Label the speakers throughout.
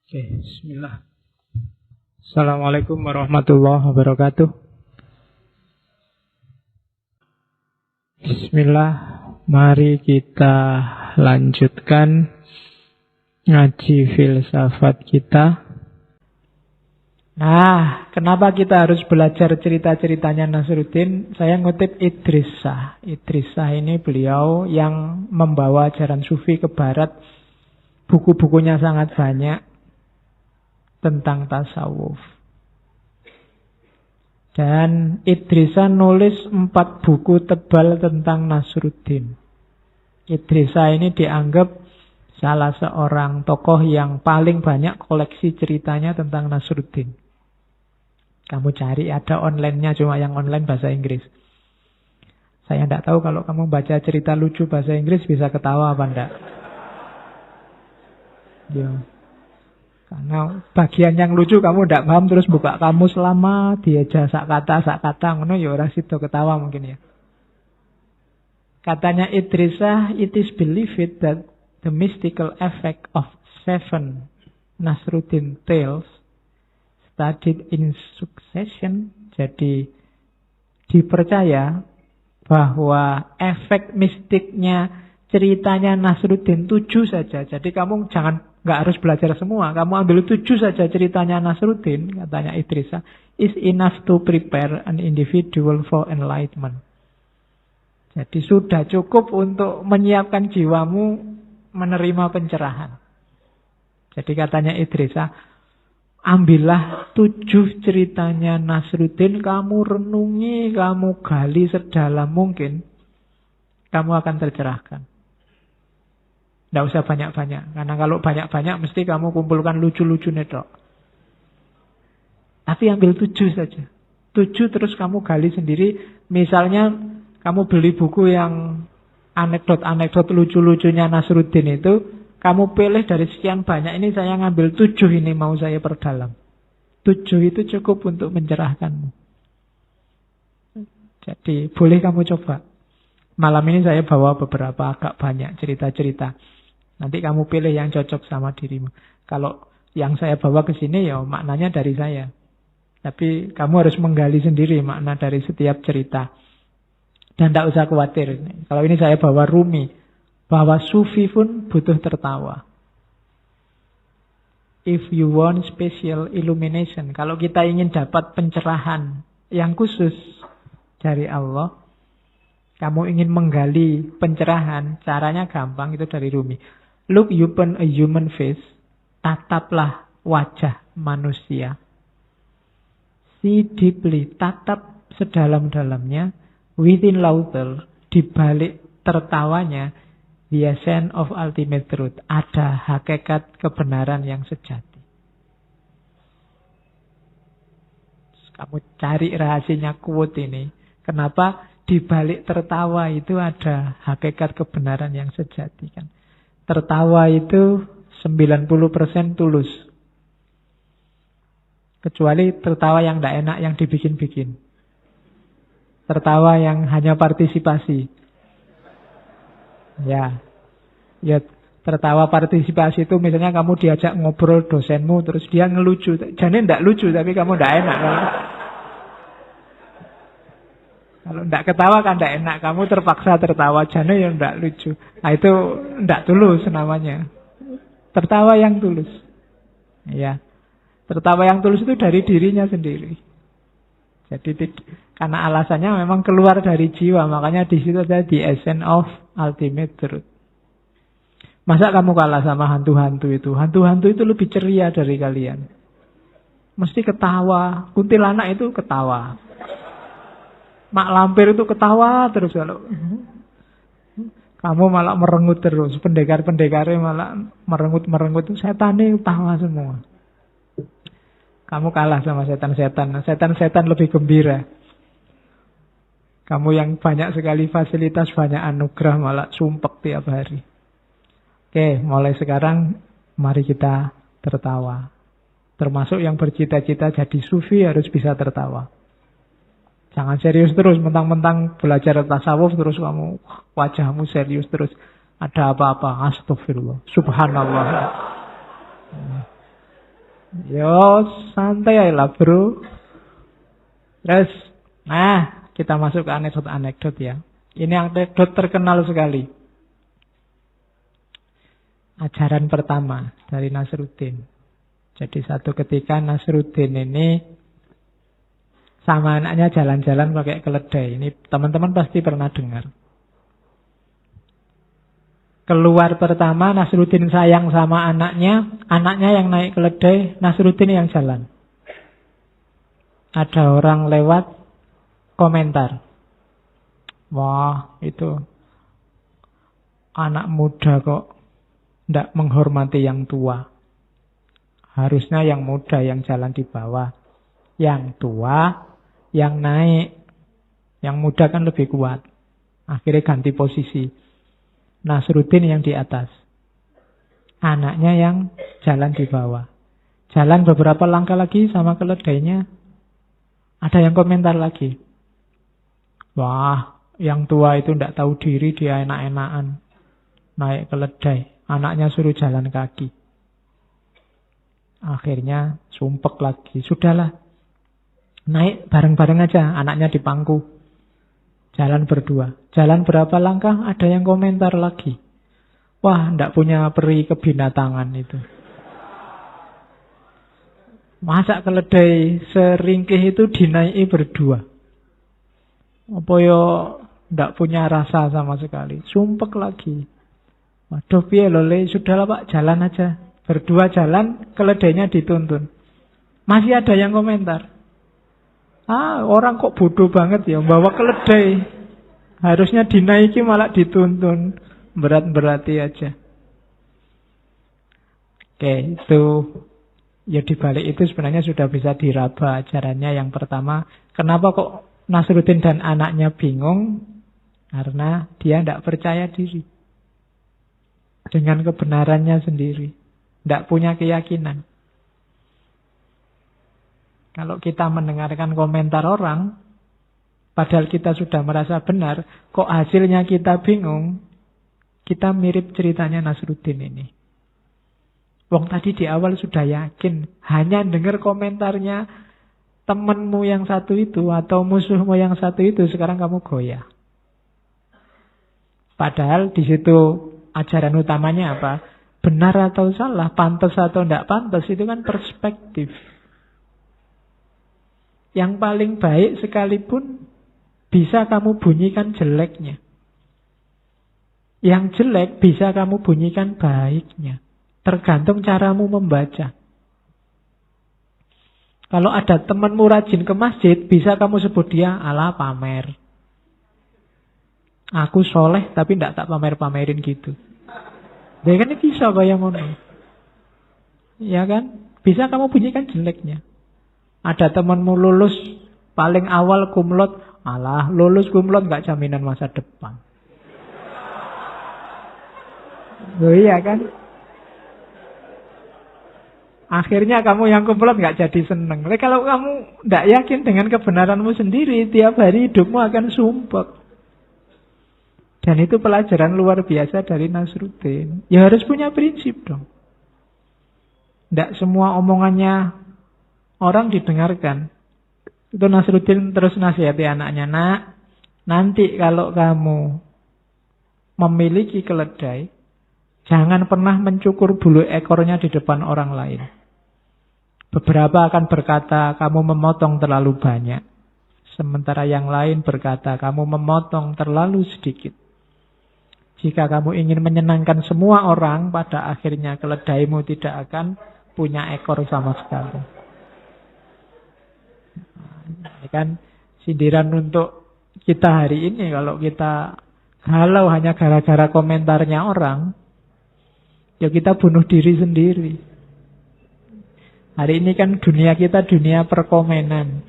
Speaker 1: Oke, bismillah. Assalamualaikum warahmatullahi wabarakatuh. Bismillah, mari kita lanjutkan ngaji filsafat kita. Nah, kenapa kita harus belajar cerita-ceritanya Nasruddin? Saya ngutip Idris Shah. Idris Shah ini beliau yang membawa ajaran sufi ke barat. Buku-bukunya sangat banyak tentang tasawuf. Dan Idris Shah nulis 4 buku tebal tentang Nasruddin. Idris Shah ini dianggap salah seorang tokoh yang paling banyak koleksi ceritanya tentang Nasruddin. Kamu cari, ada online-nya, cuma yang online bahasa Inggris. Saya tidak tahu kalau kamu baca cerita lucu bahasa Inggris bisa ketawa apa enggak. Ya. Karena bagian yang lucu kamu tidak paham, terus buka kamus lama, diajak sak kata, ngono ya ora sido ketawa mungkin ya. Katanya Idris Shah, it is believed that the mystical effect of 7 Nasruddin tales studied in succession. Jadi dipercaya bahwa efek mistiknya ceritanya Nasruddin 7 saja. Jadi kamu nggak harus belajar semua. Kamu ambil 7 saja ceritanya Nasruddin, katanya Idris Shah, is enough to prepare an individual for enlightenment. Jadi sudah cukup untuk menyiapkan jiwamu menerima pencerahan. Jadi katanya Idris Shah, ambillah 7 ceritanya Nasruddin, kamu renungi, kamu gali sedalam mungkin, kamu akan tercerahkan. Tidak usah banyak-banyak. Karena kalau banyak-banyak mesti kamu kumpulkan lucu-lucu netok. Tapi ambil 7 saja. 7 terus kamu gali sendiri. Misalnya kamu beli buku yang anekdot-anekdot lucu-lucunya Nasruddin itu, kamu pilih dari sekian banyak ini, saya ngambil 7 ini mau saya perdalam. 7 itu cukup untuk mencerahkanmu. Jadi boleh kamu coba. Malam ini saya bawa beberapa agak banyak cerita-cerita. Nanti kamu pilih yang cocok sama dirimu. Kalau yang saya bawa ke sini ya maknanya dari saya. Tapi kamu harus menggali sendiri makna dari setiap cerita. Dan tidak usah khawatir. Kalau ini saya bawa Rumi. Bahwa sufi pun butuh tertawa. If you want special illumination. Kalau kita ingin dapat pencerahan yang khusus dari Allah, kamu ingin menggali pencerahan, caranya gampang, itu dari Rumi. Look upon a human face, tataplah wajah manusia. See deeply, tatap sedalam-dalamnya, within laughter, di balik tertawanya, the essence of ultimate truth, ada hakikat kebenaran yang sejati. Kamu cari rahasianya quote ini. Kenapa? Di balik tertawa itu ada hakikat kebenaran yang sejati kan. Tertawa itu 90% tulus. Kecuali tertawa yang tidak enak, yang dibikin-bikin. Tertawa yang hanya partisipasi. Ya, tertawa partisipasi itu misalnya kamu diajak ngobrol dosenmu, terus dia ngelucu. Jadi tidak lucu, tapi kamu tidak enak. Kalau tidak ketawa kan tidak enak. Kamu terpaksa tertawa. Jane ya tidak lucu. Nah itu tidak tulus namanya. Tertawa yang tulus. Ya. Tertawa yang tulus itu dari dirinya sendiri. Jadi karena alasannya memang keluar dari jiwa. Makanya di situ ada the essence of ultimate truth. Masa kamu kalah sama hantu-hantu itu? Hantu-hantu itu lebih ceria dari kalian. Mesti ketawa. Kuntilanak itu ketawa. Mak lampir itu ketawa terus kalau kamu malah merengut terus. Pendekar-pendekarnya malah merengut-merengut. Setannya ketawa semua. Kamu kalah sama setan-setan. Setan-setan lebih gembira. Kamu yang banyak sekali fasilitas, banyak anugerah, malah sumpek tiap hari. Oke, mulai sekarang mari kita tertawa. Termasuk yang bercita-cita jadi sufi harus bisa tertawa. Jangan serius terus, mentang-mentang belajar tasawuf terus kamu wajahmu serius terus. Ada apa-apa, astagfirullah, subhanallah. Yo, santai lah bro. Terus, nah, kita masuk ke anekdot ya. Ini anekdot terkenal sekali. Ajaran pertama dari Nasruddin. Jadi satu ketika Nasruddin ini sama anaknya jalan-jalan pakai keledai. Ini teman-teman pasti pernah dengar. Keluar pertama, Nasruddin sayang sama anaknya yang naik keledai, Nasruddin yang jalan. Ada orang lewat komentar. Wah, itu anak muda kok tidak menghormati yang tua. Harusnya yang muda yang jalan di bawah. Yang tua yang naik. Yang muda kan lebih kuat. Akhirnya ganti posisi. Nasruddin yang di atas. Anaknya yang jalan di bawah. Jalan beberapa langkah lagi sama keledainya. Ada yang komentar lagi. Wah, yang tua itu tidak tahu diri, dia enak-enakan naik keledai. Anaknya suruh jalan kaki. Akhirnya sumpek lagi. Sudahlah, naik bareng-bareng aja. Anaknya di pangku. Jalan berdua. Jalan berapa langkah, ada yang komentar lagi. Wah, ndak punya peri kebinatangan itu. Masa keledai seringkih itu dinaiki berdua? Apa yo ndak punya rasa sama sekali. Sumpek lagi. Waduh, piye lho Le, sudahlah Pak, jalan aja. Berdua jalan, keledainya dituntun. Masih ada yang komentar. Orang kok bodoh banget ya, bawa keledai. Harusnya dinaiki malah dituntun. Berat-berati aja. Oke, itu ya dibalik itu sebenarnya sudah bisa diraba ajarannya. Yang pertama, kenapa kok Nasruddin dan anaknya bingung? Karena dia tidak percaya diri dengan kebenarannya sendiri. Tidak punya keyakinan. Kalau kita mendengarkan komentar orang, padahal kita sudah merasa benar, kok hasilnya kita bingung, kita mirip ceritanya Nasruddin ini. Wong tadi di awal sudah yakin, hanya dengar komentarnya temanmu yang satu itu atau musuhmu yang satu itu, sekarang kamu goyah. Padahal di situ ajaran utamanya apa? Benar atau salah, pantas atau tidak pantas, itu kan perspektif. Yang paling baik sekalipun bisa kamu bunyikan jeleknya. Yang jelek bisa kamu bunyikan baiknya. Tergantung caramu membaca. Kalau ada temanmu rajin ke masjid, bisa kamu sebut dia ala pamer. Aku soleh tapi tidak tak pamer-pamerin gitu. Ya kan bisa kayak ngono. Ya kan? Bisa kamu bunyikan jeleknya. Ada temanmu lulus paling awal kumlot, alah lulus kumlot gak jaminan masa depan. Oh iya kan? Akhirnya kamu yang kumlot gak jadi seneng. Tapi kalau kamu gak yakin dengan kebenaranmu sendiri, tiap hari hidupmu akan sumpek. Dan itu pelajaran luar biasa dari Nasruddin. Ya harus punya prinsip dong. Tidak semua omongannya orang didengarkan. Itu Nasruddin terus nasihati anaknya. Nak, nanti kalau kamu memiliki keledai, jangan pernah mencukur bulu ekornya di depan orang lain. Beberapa akan berkata, kamu memotong terlalu banyak. Sementara yang lain berkata, kamu memotong terlalu sedikit. Jika kamu ingin menyenangkan semua orang, pada akhirnya keledaimu tidak akan punya ekor sama sekali. Ini kan sindiran untuk kita hari ini. Kalau kita galau hanya gara-gara komentarnya orang, ya kita bunuh diri sendiri. Hari ini kan dunia kita dunia perkomenan.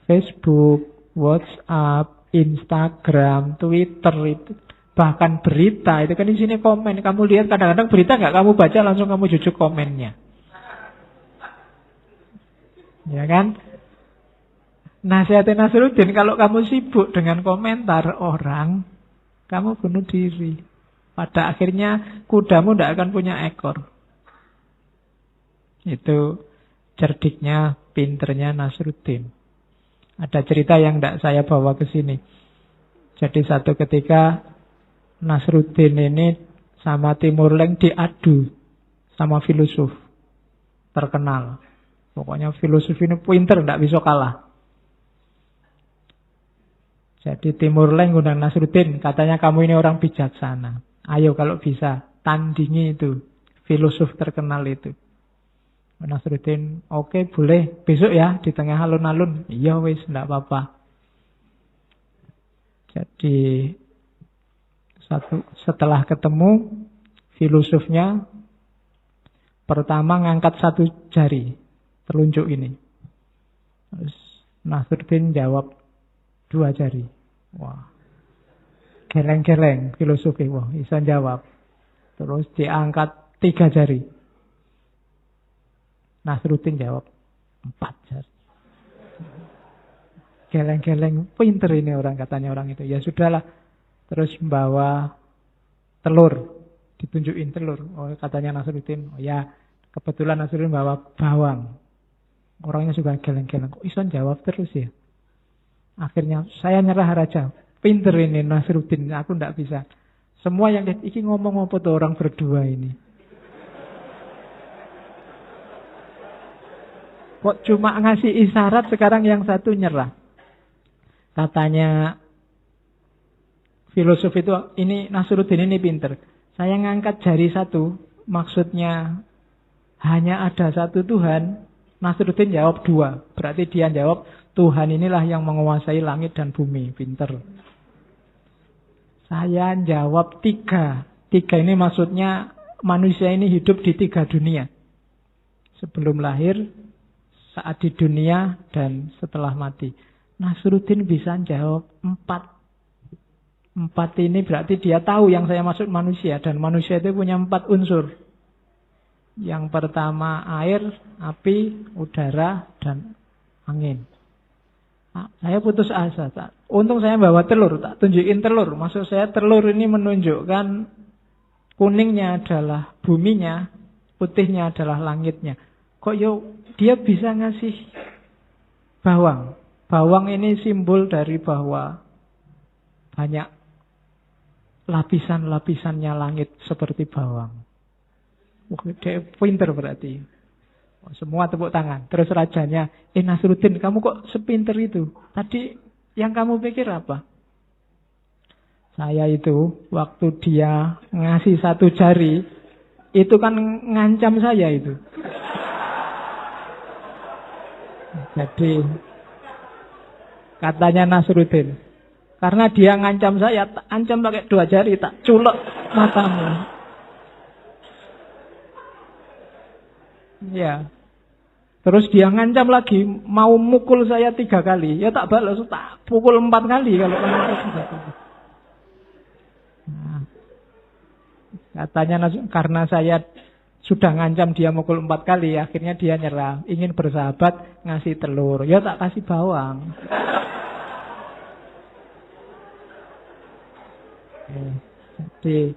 Speaker 1: Facebook, WhatsApp, Instagram, Twitter itu. Bahkan berita, itu kan di sini komen. Kamu lihat kadang-kadang berita nggak kamu baca, langsung kamu jujuk komennya. Ya kan? Nasihatin Nasruddin, kalau kamu sibuk dengan komentar orang, kamu bunuh diri. Pada akhirnya kudamu tidak akan punya ekor. Itu cerdiknya, pinternya Nasruddin. Ada cerita yang tidak saya bawa ke sini. Jadi satu ketika Nasruddin ini sama Timur Leng diadu sama filosof terkenal. Pokoknya filosof ini pinter, tidak bisa kalah. Jadi Timur Leng undang Nasruddin, katanya kamu ini orang bijaksana. Ayo kalau bisa, tandingi itu filosof terkenal itu. Nasruddin, oke, boleh. Besok ya, di tengah alun-alun. Iya wis, enggak apa-apa. Jadi setelah ketemu, filosofnya pertama ngangkat satu jari, telunjuk ini. Terus Nasruddin jawab 2 jari. Wah, geleng-geleng filosofi. Wah, bisa jawab. Terus diangkat 3 jari. Nasruddin jawab 4 jari. Geleng-geleng, pinter ini orang, katanya orang itu. Ya sudahlah. Terus bawa telur, ditunjukin telur. Oh, katanya Nasruddin, oh ya, kebetulan Nasruddin bawa bawang. Orangnya juga geleng-geleng. Kok iso jawab terus ya? Akhirnya saya nyerah raja. Pinter ini Nasruddin, aku ndak bisa. Semua yang lihat iki ngomong apa tuh orang berdua ini. Kok cuma ngasih isyarat, sekarang yang satu nyerah. Katanya filosof itu, ini Nasruddin ini pinter. Saya ngangkat jari satu, maksudnya hanya ada satu Tuhan. Nasruddin jawab 2. Berarti dia jawab, Tuhan inilah yang menguasai langit dan bumi. Pinter. Saya jawab 3. 3 ini maksudnya manusia ini hidup di 3 dunia. Sebelum lahir, saat di dunia, dan setelah mati. Nasruddin bisa jawab 4. 4 ini berarti dia tahu yang saya maksud manusia. Dan manusia itu punya 4 unsur. Yang pertama air, api, udara, dan angin. Saya putus asa. Untung saya bawa telur, tak tunjukin telur. Maksud saya telur ini menunjukkan kuningnya adalah buminya, putihnya adalah langitnya. Kok dia bisa ngasih bawang. Bawang ini simbol dari bahwa banyak lapisan-lapisannya langit seperti bawang. Dia pinter berarti. Semua tepuk tangan. Terus rajanya, Nasruddin, kamu kok sepinter itu? Tadi yang kamu pikir apa? Saya itu, waktu dia ngasih 1 jari, itu kan ngancam saya itu. Jadi, katanya Nasruddin, karena dia ngancam saya, ancam pakai 2 jari, tak culek matamu. Ya. Terus dia ngancam lagi, mau mukul saya 3 kali. Ya tak balas, tak pukul 4 kali kalau kamu nah, katanya karena saya sudah ngancam dia mukul 4 kali, akhirnya dia nyerah. Ingin bersahabat, ngasih telur. Ya tak kasih bawang. Jadi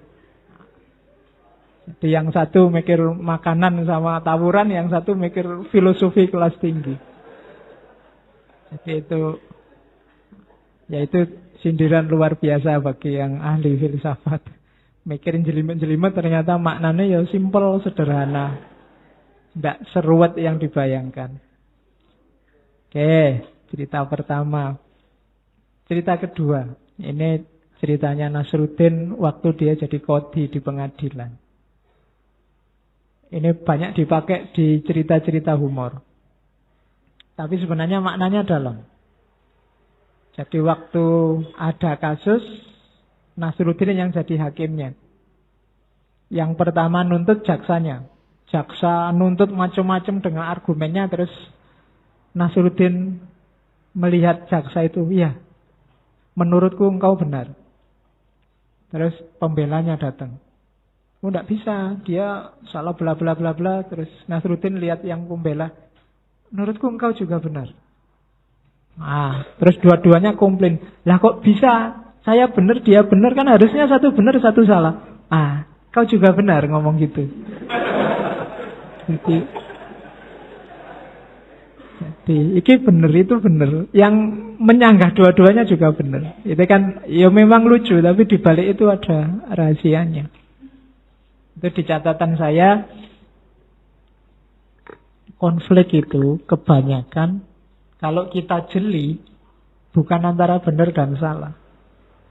Speaker 1: yang satu mikir makanan sama tawuran, yang satu mikir filosofi kelas tinggi. Jadi itu sindiran luar biasa bagi yang ahli filsafat. Mikirin jelimet-jelimet ternyata maknanya ya simpel, sederhana. Tidak seruat yang dibayangkan. Oke, cerita pertama. Cerita kedua. Ini ceritanya Nasruddin waktu dia jadi qadhi di pengadilan. Ini banyak dipakai di cerita-cerita humor. Tapi sebenarnya maknanya dalam. Jadi waktu ada kasus, Nasruddin yang jadi hakimnya. Yang pertama nuntut jaksanya. Jaksa nuntut macam-macam dengan argumennya, terus Nasruddin melihat jaksa itu, iya, menurutku engkau benar. Terus pembelanya datang. Oh, tidak bisa, dia salah bla bla bla bla. Terus Nasruddin lihat yang pembela, menurutku engkau juga benar. Terus dua-duanya komplain. Lah kok bisa? Saya benar, dia benar, kan harusnya satu benar, satu salah. Kau juga benar ngomong gitu. Jadi Iki bener, itu bener. Yang menyanggah dua-duanya juga bener. Itu kan ya memang lucu, tapi dibalik itu ada rahasianya. Itu di catatan saya, konflik itu kebanyakan kalau kita jeli bukan antara benar dan salah.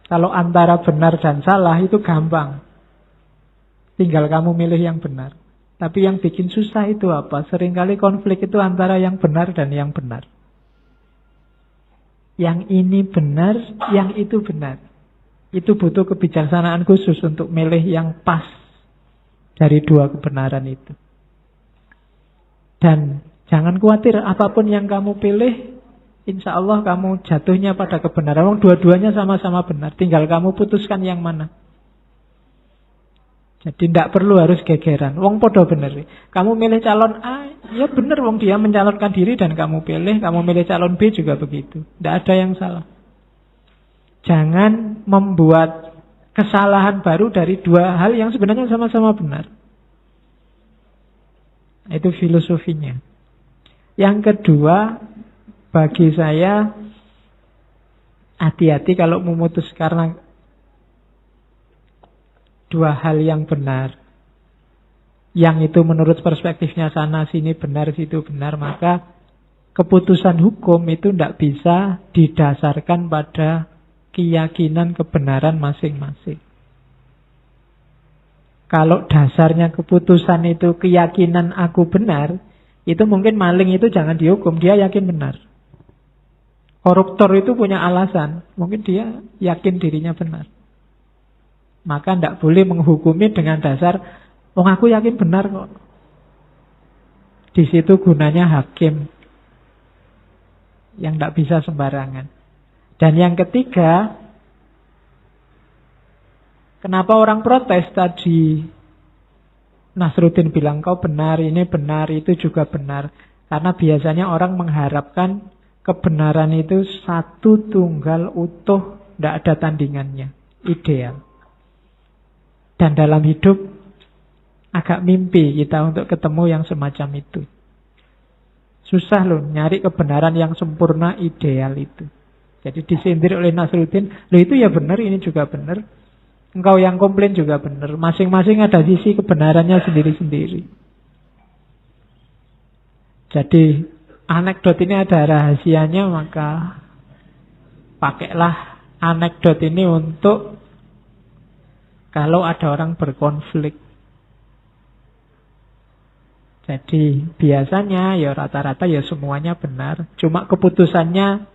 Speaker 1: Kalau antara benar dan salah itu gampang. Tinggal kamu milih yang benar. Tapi yang bikin susah itu apa? Seringkali konflik itu antara yang benar dan yang benar. Yang ini benar, yang itu benar. Itu butuh kebijaksanaan khusus untuk milih yang pas dari dua kebenaran itu. Dan jangan khawatir, apapun yang kamu pilih, insya Allah kamu jatuhnya pada kebenaran. Dua-duanya sama-sama benar. Tinggal kamu putuskan yang mana. Jadi tidak perlu harus gegeran. Wong podo bener. Kamu milih calon A, ya bener wong dia mencalonkan diri dan kamu pilih. Kamu milih calon B juga begitu. Tidak ada yang salah. Jangan membuat kesalahan baru dari dua hal yang sebenarnya sama-sama benar. Itu filosofinya. Yang kedua, bagi saya, hati-hati kalau memutus karena dua hal yang benar. Yang itu menurut perspektifnya sana sini benar, situ benar. Maka keputusan hukum itu tidak bisa didasarkan pada keyakinan kebenaran masing-masing. Kalau dasarnya keputusan itu keyakinan aku benar, itu mungkin maling itu jangan dihukum, dia yakin benar. Koruptor itu punya alasan, mungkin dia yakin dirinya benar. Maka tidak boleh menghukumi dengan dasar, oh aku yakin benar kok. Di situ gunanya hakim yang tidak bisa sembarangan. Dan yang ketiga, kenapa orang protes tadi? Nasruddin bilang kau benar, ini benar, itu juga benar. Karena biasanya orang mengharapkan kebenaran itu satu tunggal utuh, tidak ada tandingannya, ideal. Dan dalam hidup agak mimpi kita untuk ketemu yang semacam itu. Susah loh nyari kebenaran yang sempurna ideal itu. Jadi disindir oleh Nasruddin, loh itu ya benar, ini juga benar. Engkau yang komplain juga benar. Masing-masing ada sisi kebenarannya sendiri-sendiri. Jadi anekdot ini ada rahasianya, maka pakailah anekdot ini untuk kalau ada orang berkonflik. Jadi biasanya ya rata-rata ya semuanya benar. Cuma keputusannya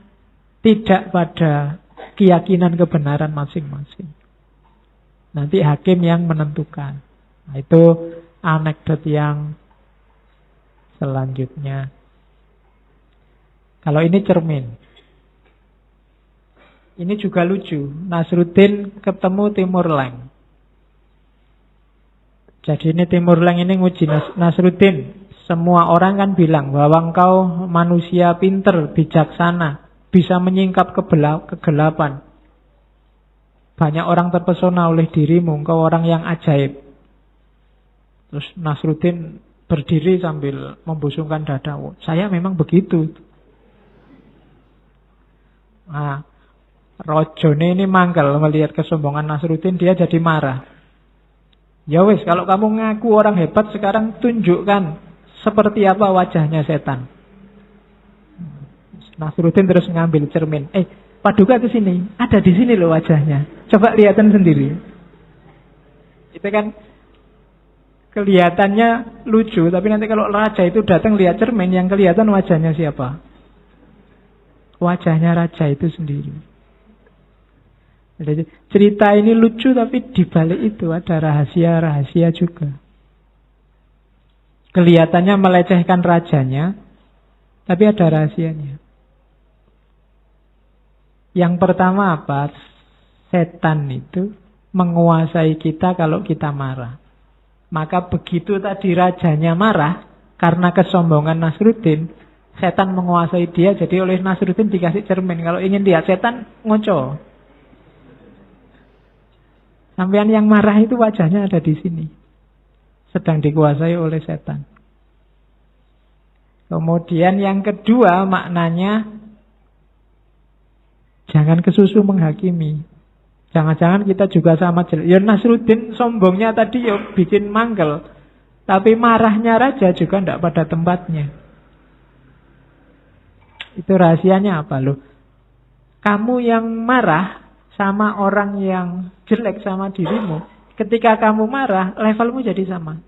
Speaker 1: tidak pada keyakinan kebenaran masing-masing. Nanti hakim yang menentukan. Nah, itu anekdot yang selanjutnya. Kalau ini cermin. Ini juga lucu. Nasruddin ketemu Timur Leng. Jadi ini Timur Leng ini nguji Nasruddin. Semua orang kan bilang bahwa engkau manusia pinter, bijaksana, bisa menyingkap kegelapan. Banyak orang terpesona oleh dirimu, engkau orang yang ajaib. Terus Nasruddin berdiri sambil membusungkan dada. Saya memang begitu. Nah, Rojone ini mangkel melihat kesombongan Nasruddin, dia jadi marah. Ya wes, kalau kamu ngaku orang hebat, sekarang tunjukkan seperti apa wajahnya setan. Nasruddin terus ngambil cermin. Paduka ke sini, ada di sini loh wajahnya. Coba lihatan sendiri. Itu kan kelihatannya lucu, tapi nanti kalau raja itu datang lihat cermin, yang kelihatan wajahnya siapa? Wajahnya raja itu sendiri. Jadi cerita ini lucu, tapi di balik itu ada rahasia-rahasia juga. Kelihatannya melecehkan rajanya, tapi ada rahasianya. Yang pertama apa? Setan itu menguasai kita kalau kita marah. Maka begitu tadi rajanya marah karena kesombongan Nasruddin, setan menguasai dia. Jadi oleh Nasruddin dikasih cermin. Kalau ingin lihat setan, ngoco. Sampean yang marah itu wajahnya ada di sini. Sedang dikuasai oleh setan. Kemudian yang kedua maknanya, jangan kesusu menghakimi. Jangan-jangan kita juga sama jelek. Ya Nasruddin sombongnya tadi ya bikin manggel. Tapi marahnya raja juga tidak pada tempatnya. Itu rahasianya apa loh? Kamu yang marah sama orang yang jelek sama dirimu, ketika kamu marah, levelmu jadi sama.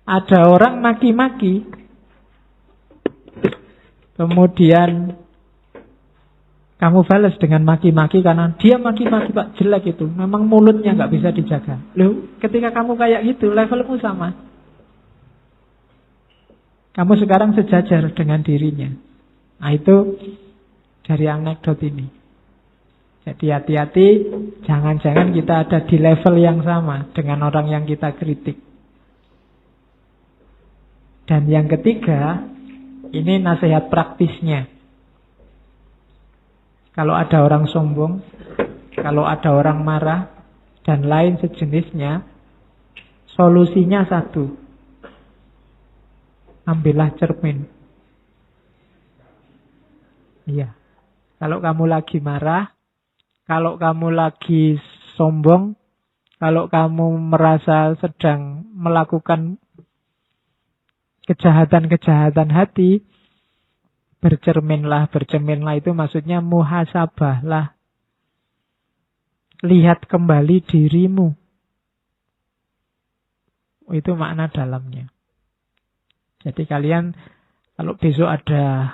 Speaker 1: Ada orang maki-maki, kemudian kamu balas dengan maki-maki karena dia maki-maki Pak, jelek itu. Memang mulutnya nggak bisa dijaga. Loh, ketika kamu kayak gitu, levelmu sama. Kamu sekarang sejajar dengan dirinya. Nah itu dari anekdot ini. Jadi hati-hati, jangan-jangan kita ada di level yang sama dengan orang yang kita kritik. Dan yang ketiga, ini nasihat praktisnya. Kalau ada orang sombong, kalau ada orang marah, dan lain sejenisnya, solusinya satu. Ambillah cermin. Iya. Kalau kamu lagi marah, kalau kamu lagi sombong, kalau kamu merasa sedang melakukan kejahatan-kejahatan hati, bercerminlah itu maksudnya muhasabahlah. Lihat kembali dirimu. Itu makna dalamnya. Jadi kalian kalau besok ada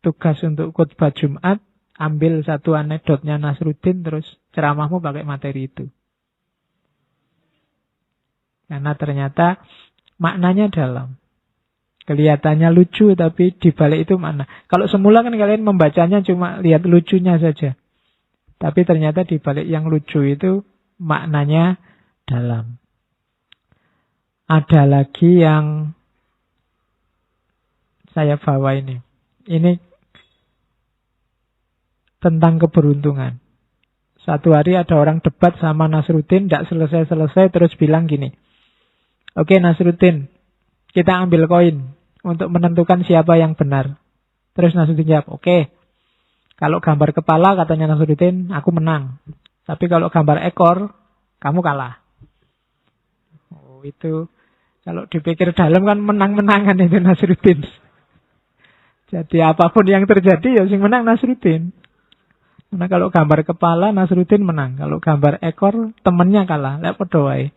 Speaker 1: tugas untuk khutbah Jumat, ambil satu anekdotnya Nasruddin terus ceramahmu pakai materi itu. Karena ternyata maknanya dalam. Kelihatannya lucu tapi dibalik itu makna. Kalau semula kan kalian membacanya cuma lihat lucunya saja. Tapi ternyata dibalik yang lucu itu maknanya dalam. Ada lagi yang saya bawa ini. Ini tentang keberuntungan. Satu hari ada orang debat sama Nasruddin, tidak selesai-selesai terus bilang gini. Oke Nasruddin, kita ambil koin untuk menentukan siapa yang benar. Terus Nasruddin jawab, oke. Kalau gambar kepala katanya Nasruddin, aku menang. Tapi kalau gambar ekor, kamu kalah. Oh itu, kalau dipikir dalam kan menang-menangan itu Nasruddin. Jadi apapun yang terjadi ya sing menang Nasruddin. Karena kalau gambar kepala Nasruddin menang. Kalau gambar ekor temennya kalah. Lihat padha wae.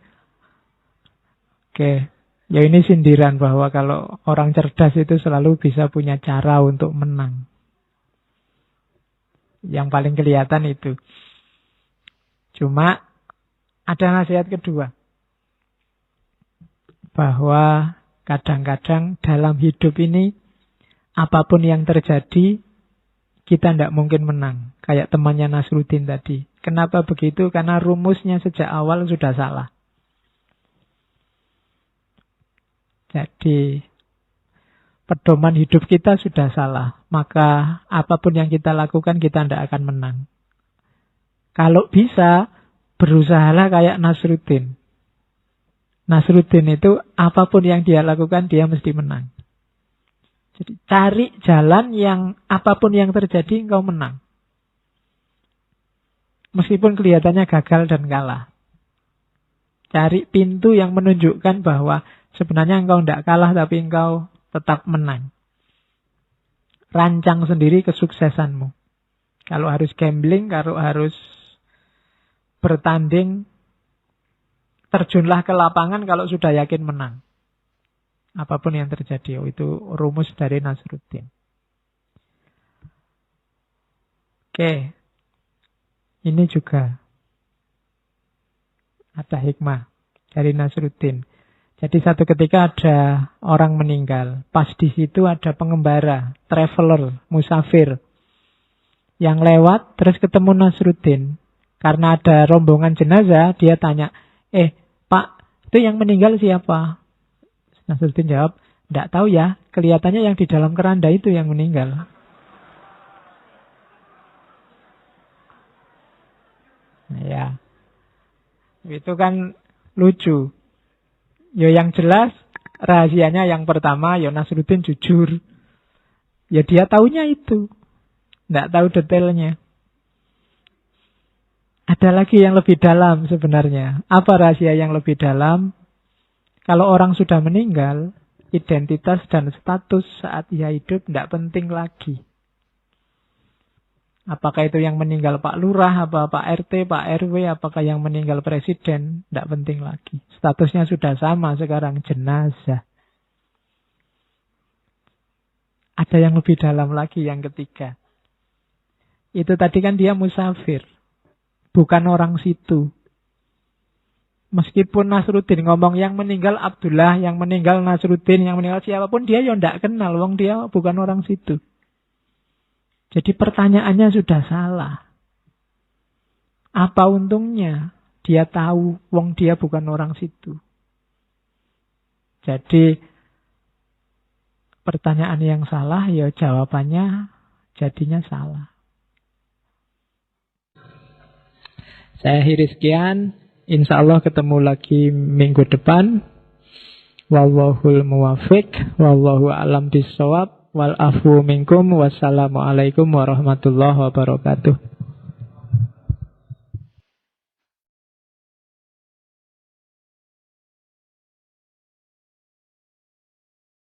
Speaker 1: Oke. Ya ini sindiran bahwa kalau orang cerdas itu selalu bisa punya cara untuk menang. Yang paling kelihatan itu. Cuma ada nasihat kedua. Bahwa kadang-kadang dalam hidup ini apapun yang terjadi kita tidak mungkin menang. Kayak temannya Nasruddin tadi. Kenapa begitu? Karena rumusnya sejak awal sudah salah. Jadi pedoman hidup kita sudah salah. Maka apapun yang kita lakukan kita tidak akan menang. Kalau bisa berusahalah kayak Nasruddin. Nasruddin itu apapun yang dia lakukan dia mesti menang. Jadi cari jalan yang apapun yang terjadi engkau menang. Meskipun kelihatannya gagal dan kalah. Cari pintu yang menunjukkan bahwa sebenarnya engkau tidak kalah tapi engkau tetap menang. Rancang sendiri kesuksesanmu. Kalau harus gambling, kalau harus bertanding, terjunlah ke lapangan kalau sudah yakin menang. Apapun yang terjadi, itu rumus dari Nasruddin. Oke, ini juga ada hikmah dari Nasruddin. Jadi satu ketika ada orang meninggal. Pas di situ ada pengembara, traveler, musafir. Yang lewat terus ketemu Nasruddin. Karena ada rombongan jenazah, dia tanya, Pak, itu yang meninggal siapa? Nasruddin jawab, tidak tahu ya, kelihatannya yang di dalam keranda itu yang meninggal. Nah, ya, itu kan lucu. Ya yang jelas Rahasianya yang pertama, ya Nasruddin jujur. Ya dia taunya itu. Tidak tahu detailnya. Ada lagi yang lebih dalam sebenarnya. Apa rahasia yang lebih dalam? Kalau orang sudah meninggal, identitas dan status saat ia hidup tidak penting lagi. Apakah itu yang meninggal Pak Lurah, apa Pak RT, Pak RW, apakah yang meninggal Presiden, tidak penting lagi. Statusnya sudah sama sekarang, jenazah. Ada yang lebih dalam lagi, yang ketiga. Itu tadi kan dia musafir, bukan orang situ. Meskipun Nasruddin ngomong yang meninggal Abdullah, yang meninggal Nasruddin, yang meninggal siapapun, dia ya tidak kenal, wong dia bukan orang situ. Jadi pertanyaannya sudah salah. Apa untungnya? Dia tahu, wong dia bukan orang situ. Jadi pertanyaan yang salah, ya jawabannya jadinya salah. Saya akhiri sekian. Insya Allah ketemu lagi minggu depan. Wallahul muwafiq. Wallahu a'lam bishawab. Wal afu minkum. Wassalamualaikum warahmatullahi wabarakatuh.